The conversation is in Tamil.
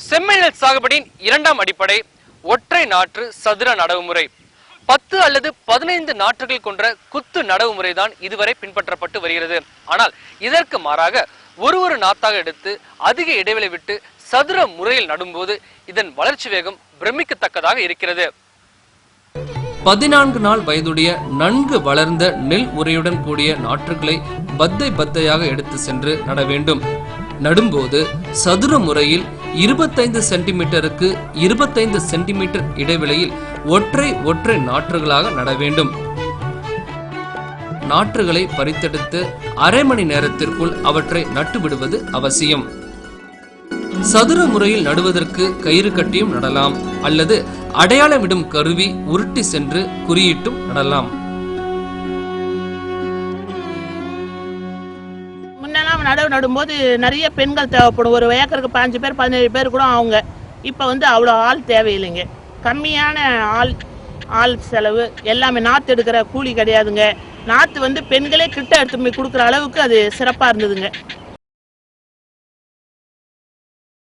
செம்மண் சாகுபடியின் இரண்டாம் அடிப்படை ஒற்றை நாற்று சதுர நடவு முறை. 10 அல்லது 15 நாற்றுகள் கொண்ட குத்து நடவு முறைதான் இதுவரை பின்பற்றப்பட்டு வருகிறது. ஆனால் இதற்கு மாறாக ஒரு நாத்தாக எடுத்து அதிக இடைவெளி விட்டு சதுர முறையில் நடும்போது இதன் வளர்ச்சி வேகம் பிரமிக்கத்தக்கதாக இருக்கிறது. 14 நாள் வயதுடைய நன்கு வளர்ந்த நெல் உரையுடன் கூடிய நாற்றுகளை பத்தையாக எடுத்து சென்று நட வேண்டும். நடும்போது சதுர முறையில் 25 சென்டிமீட்டருக்கு 25 சென்டிமீட்டர் இடைவெளியில் ஒற்றை நாற்றுகளாக நட வேண்டும். நாற்றுகளை பறித்தெடுத்து அரை மணி நேரத்திற்குள் அவற்றை நட்டு விடுவது அவசியம். சதுர முறையில் நடுவதற்கு கயிறு கட்டியும் நடலாம், அல்லது அடையாளமிடும் கருவி உருட்டி சென்று குறியிட்டும் நடலாம். நடவு நடும்போது நிறைய பெண்கள் தேவைப்படும். ஒரு ஏக்கருக்கு 5 பேர் 17 பேர் கூட அவங்க. இப்போ அவ்வளோ ஆள் தேவையில்லைங்க. கம்மியான ஆள் செலவு, எல்லாமே நாற்று எடுக்கிற கூலி கிடையாதுங்க. நாற்று பெண்களே கிட்ட எடுத்து போய் கொடுக்குற அளவுக்கு அது சிறப்பாக இருந்ததுங்க.